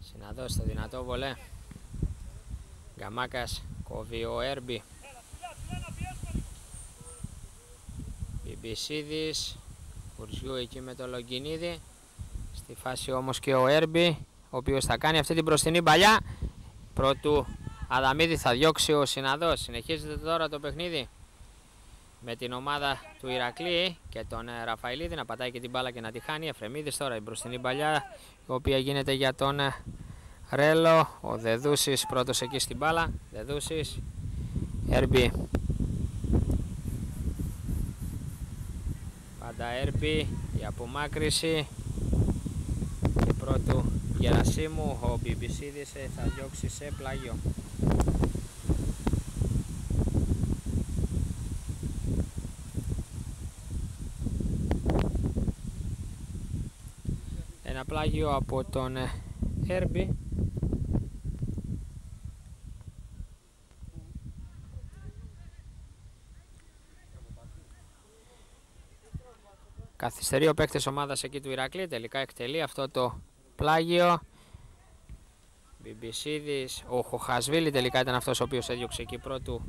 Συναδός στο δυνατό βολέ. Γκαμάκας κόβει ο Έρμπι. Μπιμπισίδης. Φουρτζιού εκεί με το Λογκινίδη. Στη φάση όμως και ο Έρμπι, ο οποίος θα κάνει αυτή την μπροστινή μπαλιά. Πρώτου Αδαμίδη θα διώξει ο Συναδός. Συνεχίζεται τώρα το παιχνίδι με την ομάδα του Ηρακλή και τον Ραφαηλίδη να πατάει και την μπάλα και να τη χάνει. Εφρεμίδης τώρα η μπροστινή μπαλιά, η οποία γίνεται για τον Ρέλο. Ο Δεδούσης πρώτος εκεί στην μπάλα. Δεδούσης, Έρμπι. Πάντα Έρμπι, η απομάκρυση. Και πρώτου Γερασίμου, ο Μπιμπισίδης θα διώξει σε πλάγιο. Ένα πλάγιο από τον Έρμπι. Καθυστερεί ο παίκτης ομάδας εκεί του Ηρακλή, τελικά εκτελεί αυτό το πλάγιο. Μπιμπισίδης, ο Χοχασβίλη τελικά ήταν αυτός ο οποίος έδιωξε εκεί πρώτου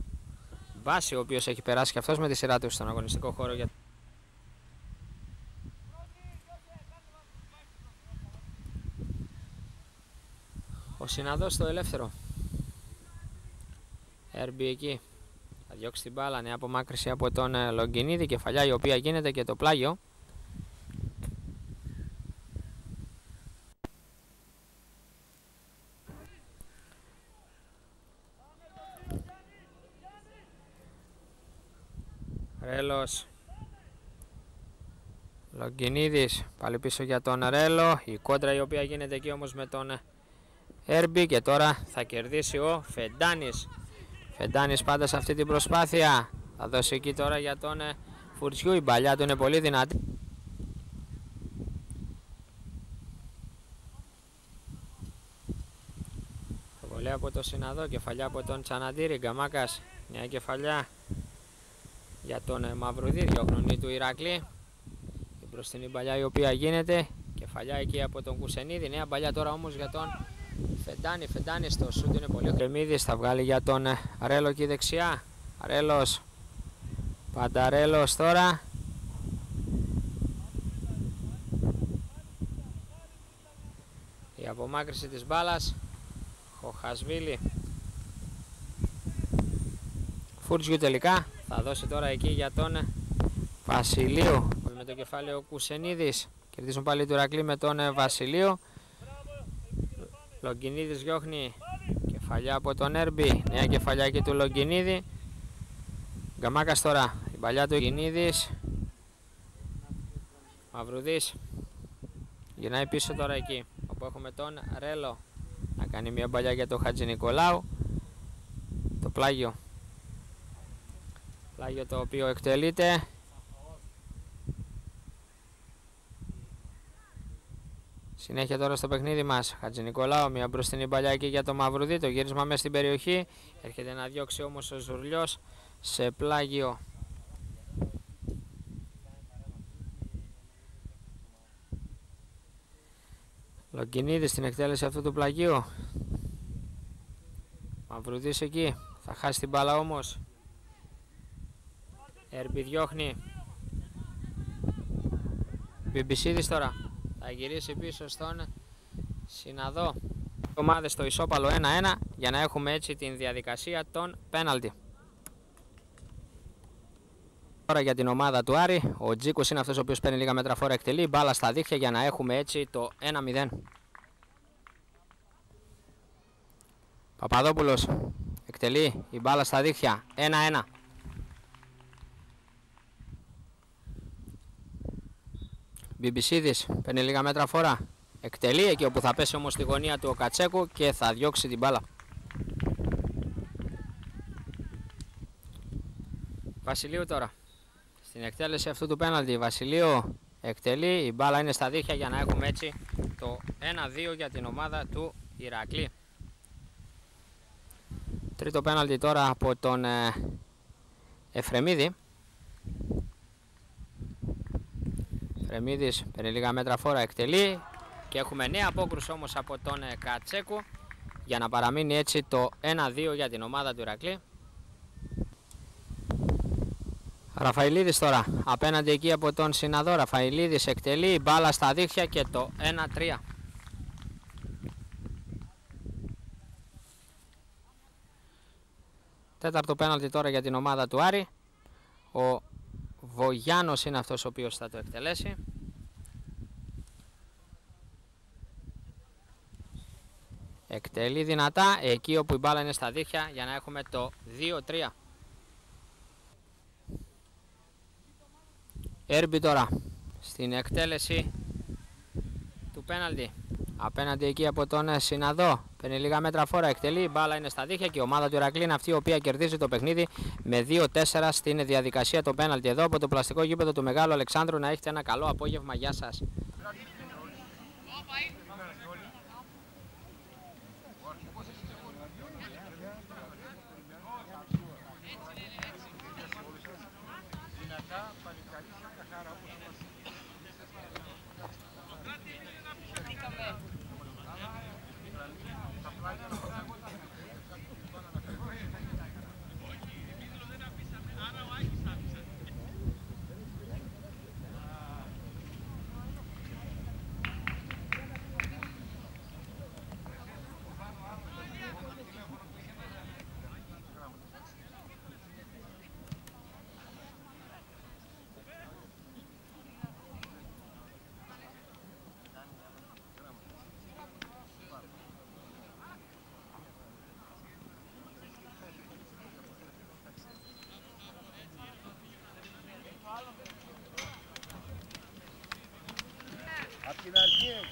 Βάση, ο οποίος έχει περάσει και αυτός με τη σειρά του στον αγωνιστικό χώρο. Ο Συναδός στο ελεύθερο. Έρμπι εκεί. Θα διώξει την μπάλα, νέα απομάκρυση από τον Λογκινίδη, κεφαλιά η οποία γίνεται και το πλάγιο. Ρέλος. Λογκινίδης, πάλι πίσω για τον Ρέλο. Η κόντρα η οποία γίνεται εκεί όμως με τον Έρμπι και τώρα θα κερδίσει ο Φεντάνης. Φεντάνης πάντα σε αυτή την προσπάθεια. Θα δώσει εκεί τώρα για τον Φουρτζιού. Η μπαλιά του είναι πολύ δυνατή. Βολέ από το Συναδό, κεφαλιά από τον Τσαναντήρη. Γκαμάκας, μια κεφαλιά για τον Μαυρουδί. Διώχνουν του Ηρακλή. Η μπροστινή μπαλιά η οποία γίνεται. Κεφαλιά εκεί από τον Κουσενίδη. Νέα μπαλιά τώρα όμως για τον Φεντάνη. Φεντάνη στο σούτ είναι πολύ. Ο Κρεμίδης θα βγάλει για τον Ρέλο εκεί δεξιά. Ρέλος. Πάντα Ρέλος τώρα. Η απομάκρυση της μπάλας. Χοχασβίλη. Φουρτζιού τελικά. Θα δώσει τώρα εκεί για τον Βασιλείου. Με το κεφάλαιο Κουσενίδης. Κερδίζουν πάλι του Ηρακλή με τον Βασιλείου. Λογκινίδης διώχνει. Κεφαλιά από τον Έρμπι. Νέα κεφαλιά εκεί του Λογκινίδη. Γκαμάκας τώρα. Η παλιά του Λογκινίδης. Μαυρουδής. Γυρνάει πίσω τώρα εκεί. Όπου έχουμε τον Ρέλο. Να κάνει μια παλιά για τον Χατζη Νικολάου. Το πλάγιο. Πλάγιο το οποίο εκτελείται. Συνέχεια τώρα στο παιχνίδι μας. Χατζη Νικολάου, μια μπροστινή παλιά εκεί για το Μαυρουδί. Το γύρισμα μέσα στην περιοχή. Έρχεται να διώξει όμως ο Ζουρλιός σε πλάγιο. Λογκινίδης στην εκτέλεση αυτού του πλαγίου. Μαυρουδής εκεί. Θα χάσει την μπάλα όμως. Έρμπι διώχνει. Μπιμπισίδης τώρα. Θα γυρίσει πίσω στον Συναδό. Ομάδες στο ισόπαλο 1-1 για να έχουμε έτσι την διαδικασία των πέναλτι. Τώρα για την ομάδα του Άρη. Ο Τζίκος είναι αυτός ο οποίος παίρνει λίγα μέτρα φόρα, εκτελεί μπάλα στα δίχτυα για να έχουμε έτσι το 1-0. Παπαδόπουλος εκτελεί η μπάλα στα δίχτυα. 1-1. Μπιμπισίδης παίρνει λίγα μέτρα φορά. Εκτελεί εκεί όπου θα πέσει όμως στη γωνία του ο Κατσέκου και θα διώξει την μπάλα. Βασιλείου τώρα. Στην εκτέλεση αυτού του πέναλτι. Βασιλείου εκτελεί. Η μπάλα είναι στα δίχτυα για να έχουμε έτσι το 1-2 για την ομάδα του Ηρακλή. Τρίτο πέναλτι τώρα από τον Εφρεμίδη. Εφρεμίδης παίρνει λίγα μέτρα φόρα, εκτελεί Και έχουμε νέα απόκρουση όμως από τον Κατσέκου για να παραμείνει έτσι το 1-2 για την ομάδα του Ηρακλή. Ραφαηλίδης τώρα απέναντι εκεί από τον Συναδό. Ραφαηλίδης εκτελεί, μπάλα στα δίχτυα και το 1-3. Τέταρτο πέναλτι τώρα για την ομάδα του Άρη. Ο Βογιάνος είναι αυτός ο οποίος θα το εκτελέσει. Εκτελεί δυνατά εκεί όπου η μπάλα είναι στα δίχτυα για να έχουμε το 2-3. Έρμπι τώρα στην εκτέλεση του πέναλτι απέναντι εκεί από τον Συναδό. Παίρνει λίγα μέτρα φόρα, εκτελεί, η μπάλα είναι στα δίχτυα και η ομάδα του Ηρακλή είναι αυτή η οποία κερδίζει το παιχνίδι με 2-4 στην διαδικασία το πέναλτι. Εδώ από το πλαστικό γήπεδο του Μεγάλου Αλεξάνδρου. Να έχετε ένα καλό απόγευμα. Γεια σας.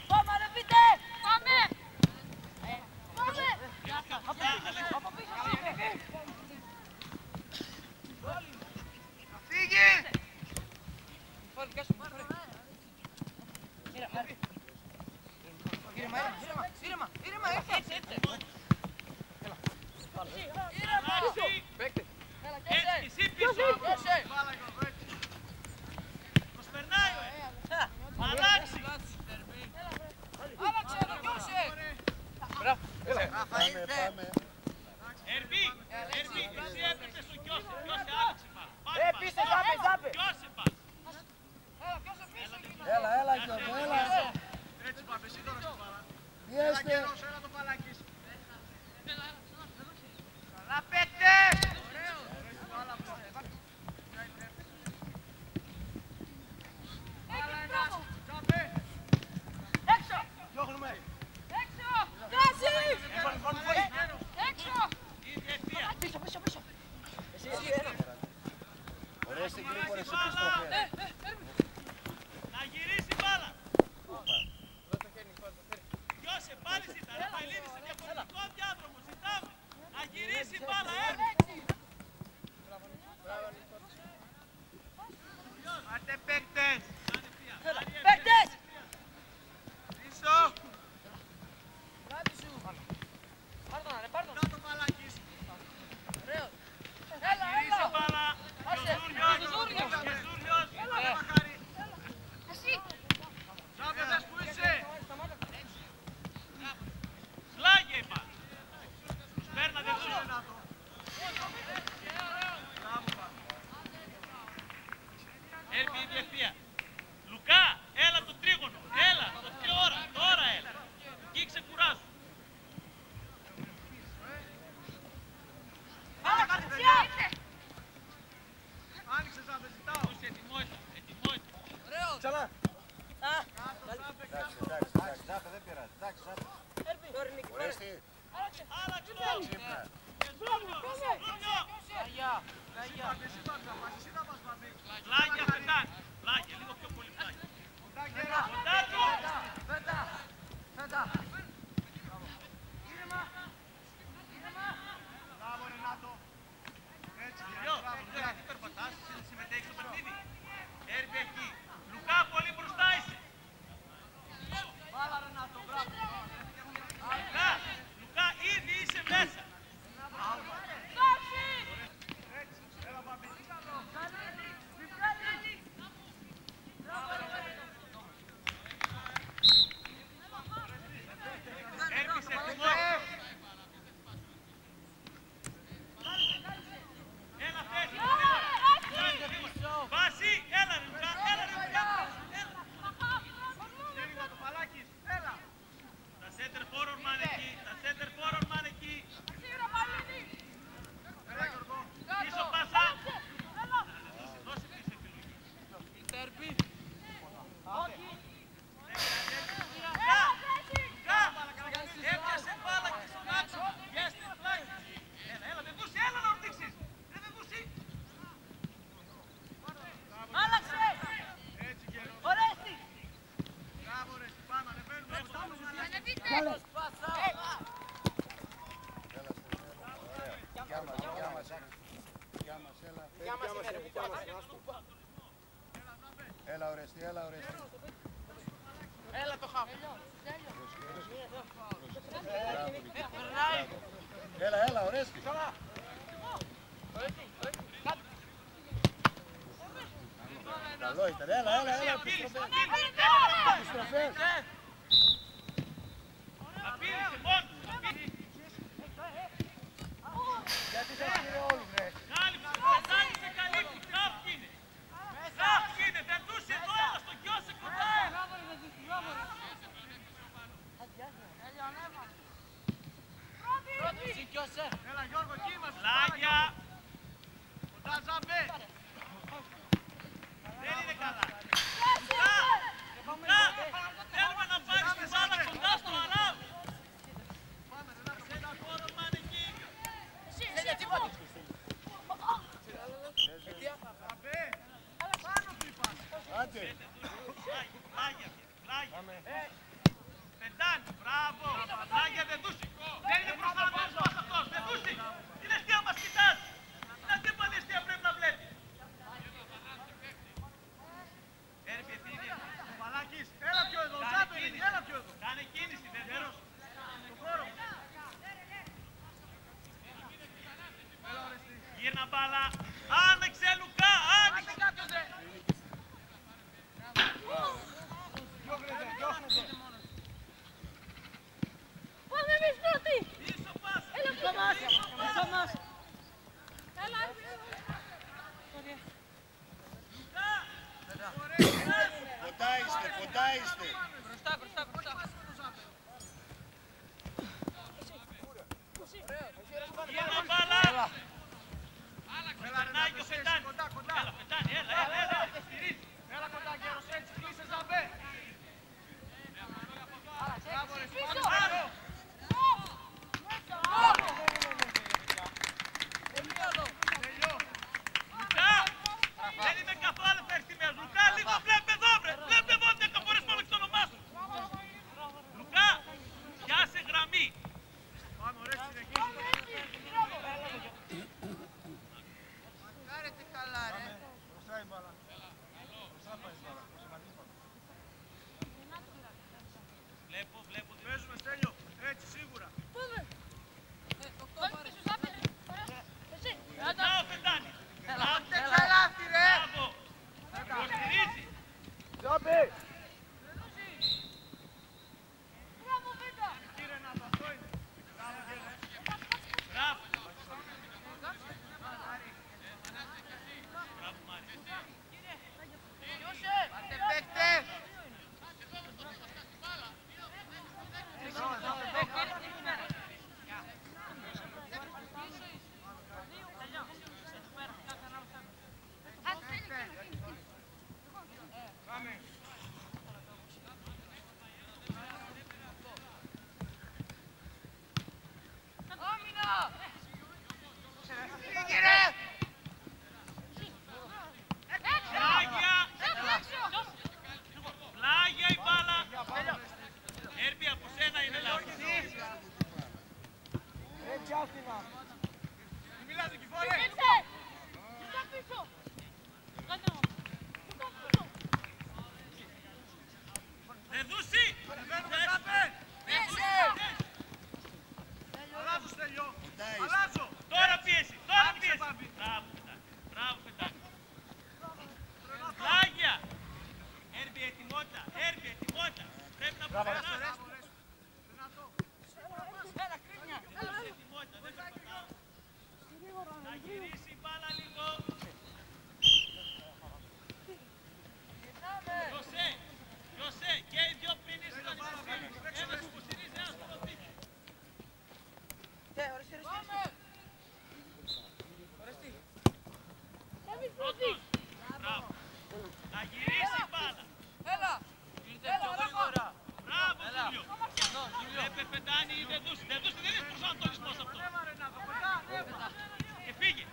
Πάμε ρε πείτε! Πάμε! Πάμε! Από πίσω! Φύγε! Ήρεμα, έτσι! Εσύ πίσω! Προσπερνάει! Αλλάξει! Άλλαξε εδώ, γιώσε! Πάμε! Ερμπή, εσύ έπαιξε στο Κιώσε, Κιώσε άλλαξε πάλι. Πίσω, ζάπε! Κιώσε πάλι. Κιώσε πίσω. Έλα Κιώσε, έλα. Έτσι πάμε, εσύ τώρα στην μπάλα. Πιέστε. Έλα το παλάκι. Καλά παίκτες! Να γυρίσει μπάλα. Γιώσε πάλι ζητά. Ραφαηλίδης σε διαφορετικό διάδρομο. Ζητάμε. Να γυρίσει μπάλα. Πάρτε παίκτες. Παίκτες. Πίσω. Πάρ' το μπαλάκι σου. Να γυρίσει μπάλα. Ζάπεδες που είσαι! Σλάγε είπα. Σπέρνατε εδώ. Έρθει η διευθεία. Λουκά, έλα το τρίγωνο. Έλα, τι ώρα, τώρα έλα. Εκεί ξεκουράσου. Άνοιξε Ζάπε, ζητάω! Ετοιμότητα. Τσαλά. Εντάξει, Ζάπε δεν πειράζει. Εντάξει, Ζάπε. Ορέστη. Άλλαξε το. Ξύπνα. Πλάγια πετάνε. Πλάγια, λίγο πιο πολύ πλάγια. Κοντά του. Μπράβο Ρενάτο! Έτσι, Γιατί περπατάς, συμμετέχεις στο παιχνίδι. Έρθει εκεί. Λουκά, πολύ μπροστά είσαι. Βάλα Ρενάτο, μπράβο! Λουκά, ήδη είσαι μέσα. Έτσι, έλα Μπαμπή! Έλα Ορέστη, έλα Ορέστη. Έλα το χάπ. Έλα Ορέστη. Καλό ήταν, έλα. Επιστροφές. Απείλησε μόνο. Γιατί σας πήρε όλους ρε. Κάλυψε, πετάνει και καλύπτει. Κάπου είναι. Δεν τους εδώ, έλα στο Κιώσε κοντά. Έλα Γιώργο, εκεί είμαστε. Λάγια. Κοντά Ζαμπέ. Δεν είναι καλά. Θέλουμε να πάρεις την μπάλα κοντά στο Αράου. Σε ένα χώρο μάνεκι. Άντε. Λάγια. Πεντάνει, μπράβο. Λάγια δεν δούσει. Δεν είναι προσαρμός αυτός. Δεν δούσει. Τι λεστία μας κοιτάς. Να τι παλαιστία πρέπει να βλέπει. Έρπη ευθύνη. Παλάκης, έλα πιο εδώ. Ζάπερ, έλα πιο εδώ. Κάνε κίνηση, δεν δέρος. Το χώρο. Έλα Ορέστη. Γύρνα μπάλα. Άνοιξε Λουκά, άνοιξε. Κάποιος ρε. Διώχνετε. Πάμε εμείς πρώτοι! Πίσω πάσα. Πίσω μας! Έλα! Κοντά είστε. Μπροστά! Γύρνα μπάλα. Περνάει και ο Φετάνη. Έλα Φετάνη, έλα. Στηρίζει. Έλα κοντά Γέρος, έτσι κλείσε Ζαμπέ. Μπράβο ρε, Πίσω! πάμε. Τελειώ. Λουκά, δεν είμαι καθόλου ευχαριστημένος. Λουκά, λίγο βλέπε εδώ, βρε. Βλέπε εδώ, δεν θα μπορείς να το όνομά σου. Λουκά, πιάσε γραμμή. Πάμε Ορέστη, συνεχίζει. Κάρετε καλά ρε. Μπροστά η μπάλα. Μπροστά πάει η μπάλα. Βλέπω. Παίζουμε Στέλιο, έτσι σίγουρα. Μπράβο Φετάνη. Άντε καλάθι ρε. Μπράβο. Υποστηρίζει. Ζαμπέ. Μπράβο, Βέντα! Κύριε Νάτο, αυτό είναι. Μπράβο κύριε. Μπράβο. Μπράβο Μάρη. Πάτε παίκτες. Πάμε. Φύγε ρε. Πλάγια η μπάλα. Έρπη από σένα είναι λάθος. Έτσι άστινα. Μη μιλάτε Κιφόρε. Κοίτα πίσω! Δεν δούσει. Ανεβαίνουμε Ζαμπέ. Αλλάζω Στέλιο. Αλλάζω. Τώρα πίεση. Τώρα Άνοιξε, πίεση. Μπάμπη. Μπράβο Φετάνη. Πλάγια. Έρπη ετοιμότητα. Πρέπει να προχωράς. Ετοιμότητα. Δεν περπατάω. Να γυρίσει η μπάλα λίγο. Γιωσέ, και οι δυο πριν ήσουν ανυποσχέσεις. Ένας που υποστηρίζει, ένας που προτείνει. Πρώτος. Μπράβο. Να γυρίσει η μπάλα. Μπράβο, Γιούλιο. Βλέπε Πετάνη ή δεν δούσει. Δεν είναι προσανατολισμός αυτό. Και φύγε.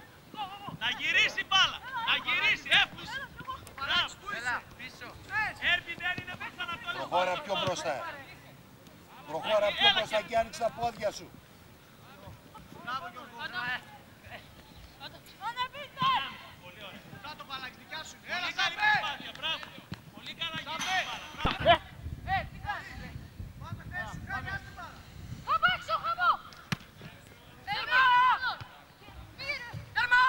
Να γυρίσει η μπάλα. Να γυρίσει, εύκολα. Μπράβο. Έρπη δεν είναι προσανατολισμός. Προχώρα πιο μπροστά. Προχώρα πιο μπροστά και άνοιξε τα πόδια σου. Μπράβο Γιώργο. Πολύ ωραία. Κάτω μπαλάκι, δικιά σου. Έλα Σαμπέ. Μπράβο. Πολύ καλά Σαμπέ. γίνεται. Τι κάνεις ρε. Πάμε θέση σου, κάνε άστη μπάλα. Απ' έξω, χαμό. Τέρμα. Τέρμα.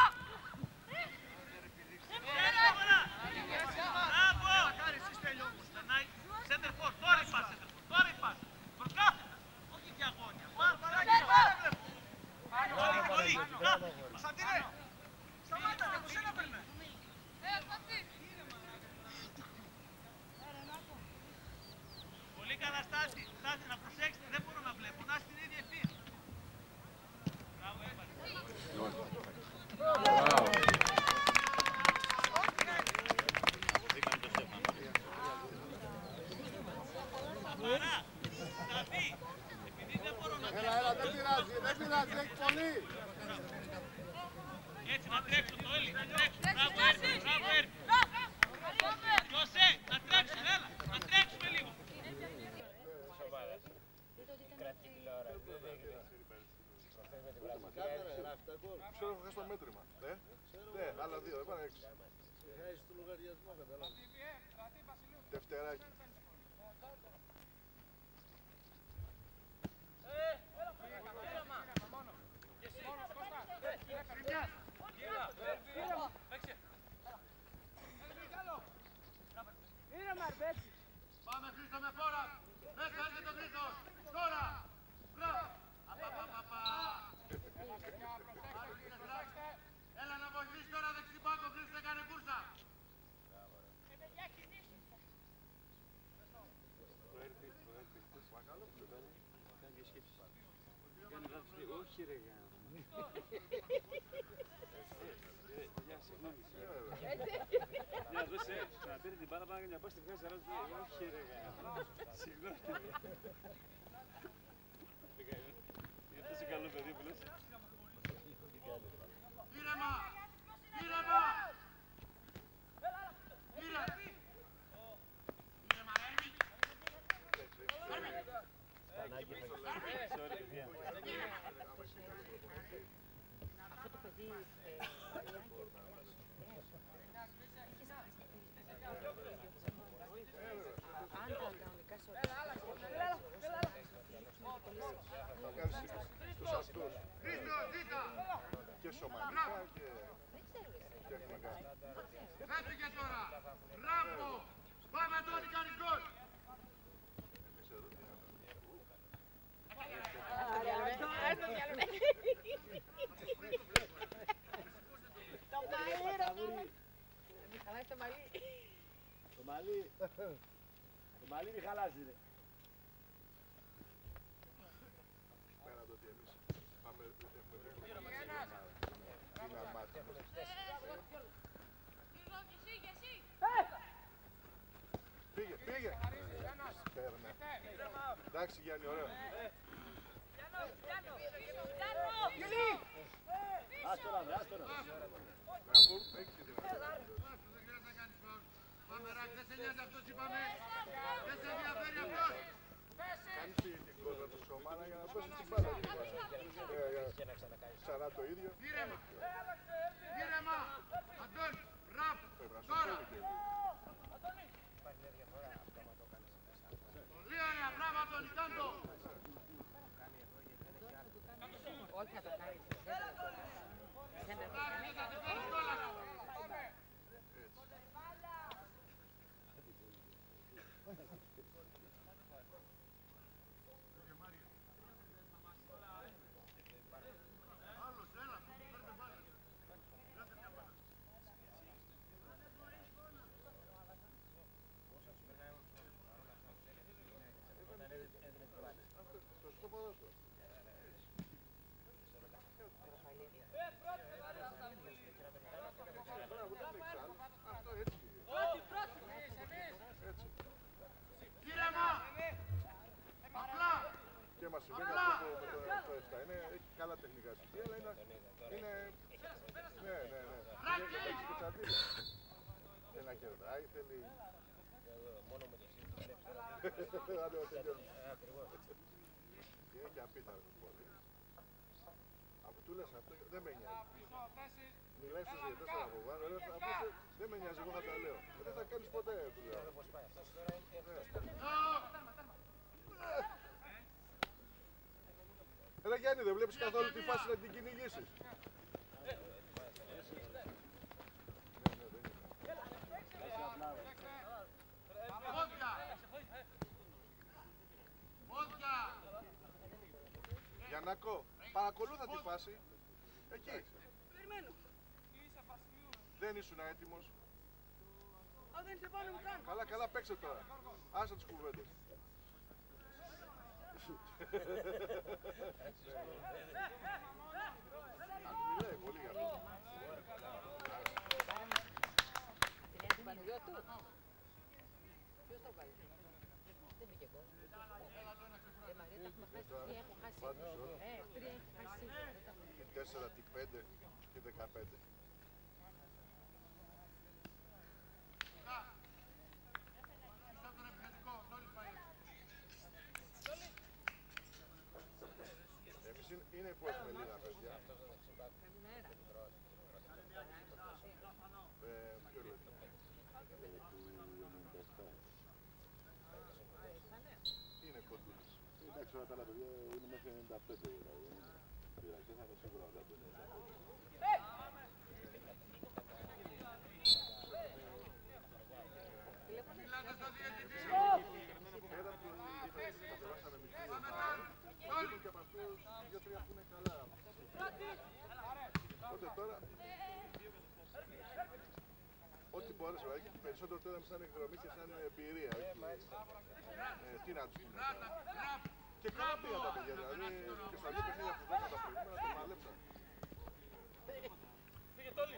Μπράβο. Έλα κάρι εσείς τέλειο όμως. Περνάει. Center for. Τώρα η πάση. Τώρα η πάση. Προκάθετα. Όχι διαγώνια. Μπαλάκι, μπάλα βλέπω. Πολύ, πολύ. Κωνσταντίνε. Σταμάτα, και από σένα περνάει. Πολύ καλά Στάση. Στάση να προσέξετε. Δεν μπορώ να βλέπω. Να είσαι στην ίδια ευθύνη. Μπράβο, έβαλε. Σαμαρά. Σταθεί. Επειδή δεν μπορώ να βλέπω. Έλα, δεν πειράζει, έχει πολύ. Έτσι να τρέξω το Έλλη. Να τρέξω. Μπράβο Έρπη. Μπράβο Έρπη. Γιώσε, να τρέξουμε, έλα. Να τρέξουμε λίγο. Ξέρω έχω χάσει το μέτρημα. Ναι, άλλα δύο, έβαλα 6. Δευτεράκι. Πάμε Χρήστο με φόρα. Μέσα έρχεται ο Χρήστος. Τώρα. Μπράβο. Απαπαπαπα. Έλα να βοηθήσει τώρα δεξιμπάκο. Χρήστο έκανε κούρσα. Όχι ρε γάμο. Για δώσε, να πήρε την μπάλα πάνω και να πάει στη βγάζει αράζω. Όχι ρε γάμο. Συγγνώμη. Είναι τόσο καλό παιδί που λες. Ήρεμα. Ήρεμα. Ήρεμα, Έρμη. Sorry, παιδιά. Αυτό το παιδί αν τα κανονικά σε Θα κάνεις τους αυτούς. Χρήστο, ζήτα. Και σωματικά και τεχνικά. Έφυγε τώρα. Μπράβο. Πάμε τώρα, κάνεις γκολ. Το μαλλί μη χαλάζει ρε. Πέρα το ότι εμείς πάμε, έχουμε δει ένα μάτι. Πήγε. Παίρνε. Εντάξει Γιάννη, ωραίο. Άστορα βρε, άστορα. Μπράβο, έχεις τη δυνατότητα. Δεν χρειάζεται να κάνεις φάουλ. Πάμε Ράκ, δεν σε νοιάζει αυτός είπαμε. Δεν σε ενδιαφέρει αυτός. Κάνεις την κόζα του σωμάνα για να δώσεις την μπάλα. Ξανά το ίδιο. Ήρεμα. Ήρεμα. Αντώνη. Ραπ. Τώρα. Πολύ ωραία. Μπράβο Αντώνη. Κάντο. όχι να το κάνεις. Και μας συμβαίνει αυτό με το 7. Έχει καλά τεχνικά στοιχεία, αλλά είναι... Ναι. Έχει και τσαντίλα. Θέλει να κερδάει, θέλει... Μόνο με το σύντημα. Άντε, τελειώνουμε. έχει απίθανος πολύ. Αφού του λες αυτό, δεν με νοιάζει. Μιλάει στους διαιτές στον αποβάνω, δεν με νοιάζει, εγώ θα τα λέω. Δεν θα κάνεις ποτέ, του λέω. Ρε Γιάννη, δεν βλέπεις καθόλου τη φάση να την κυνηγήσεις? Γιαννάκο, παρακολούθα τη φάση. Εκεί. Δεν ήσουν έτοιμος. Καλά, καλά, παίξε τώρα. Άσε τις κουβέντες. Μιλάει πολύ για αυτό. Την έχει Παναγιώτου. Ποιος το βάλει? Δεν μπήκε γκολ. Μαρία, τα έχουμε χάσει. Τι έχω χάσει? 3 έχω χάσει σίγουρα. Τη 4, τη 5 και 15. Είναι που έχουμε λίγα παιδιά. Καλημέρα. Ποιο λέτε? Είναι κοντούλης. Εντάξει, όλα τα άλλα παιδιά είναι μέχρι 95 δηλαδή. Και θα είναι σίγουρα όλα τα 95. Πέρα από την κατεβάσαμε μικρή ομάδα, και από αυτούς 2-3 που είναι καλά. Οπότε τώρα, ό,τι μπόρεσε, περισσότερο τώρα σαν εκδρομή και σαν εμπειρία. Τι να τους πούμε. Και καλά πήγαν τα παιδιά, δηλαδή και στα δύο παιχνίδια που δώσαν τα προηγούμενα τα μάλεψαν. Φύγε Τόλι.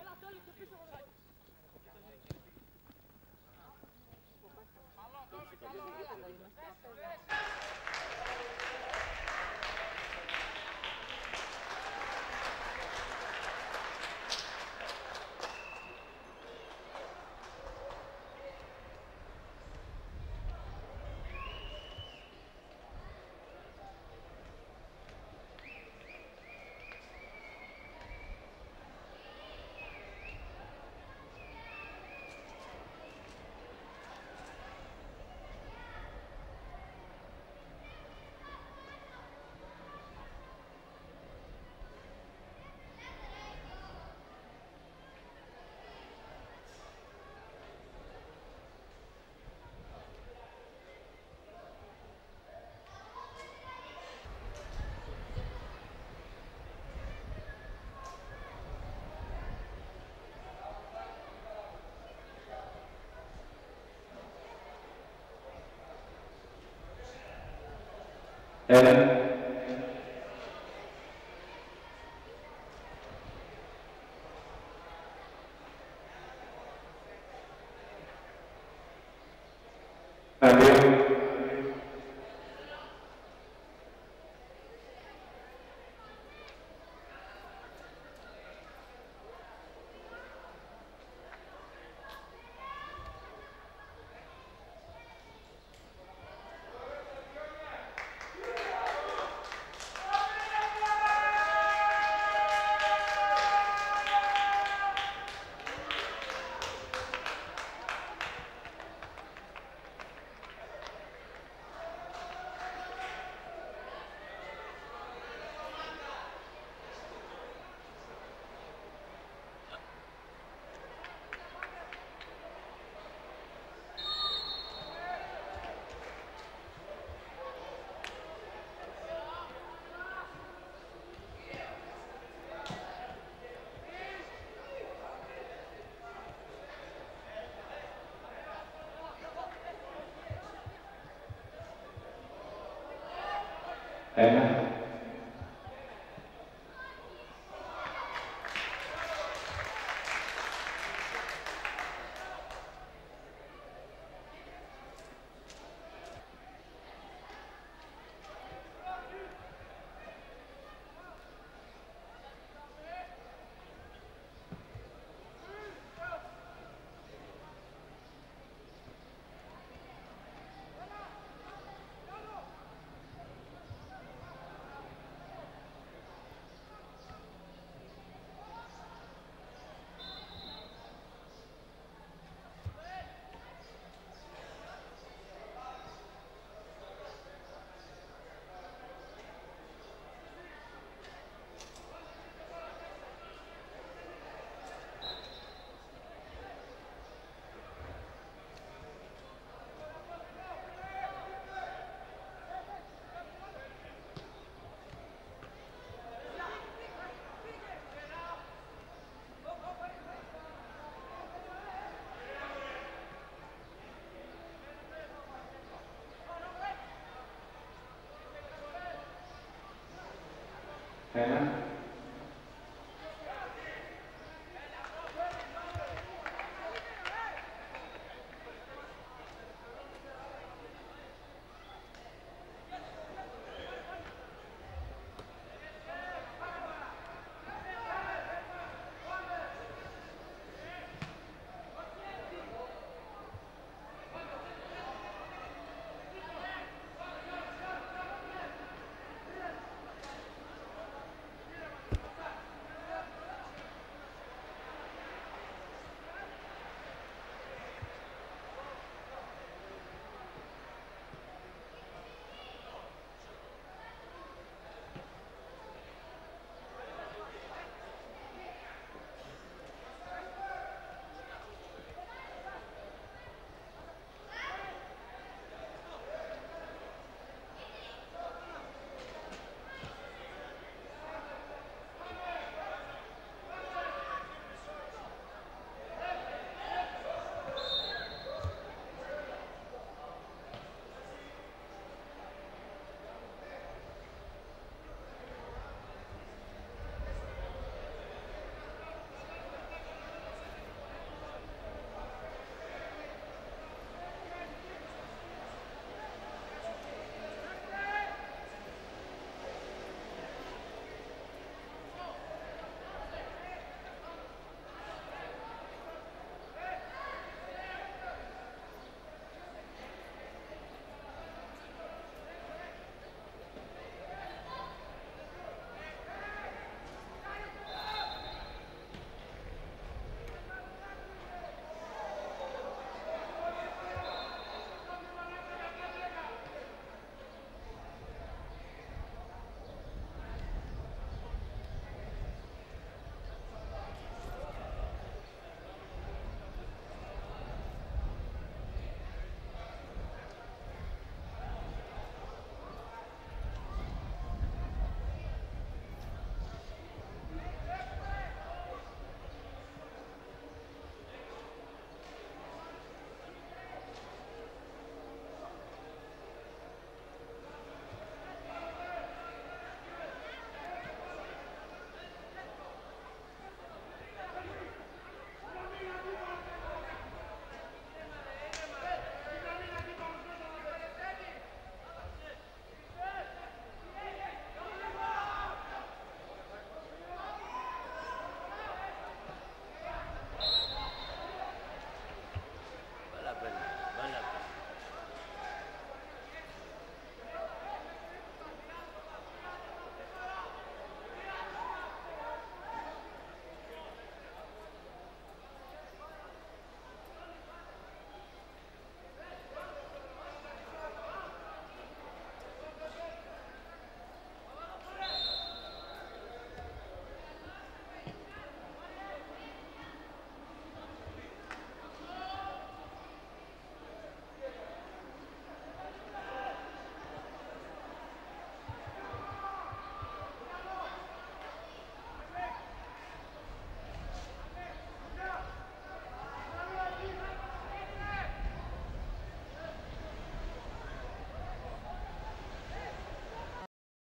Ένα.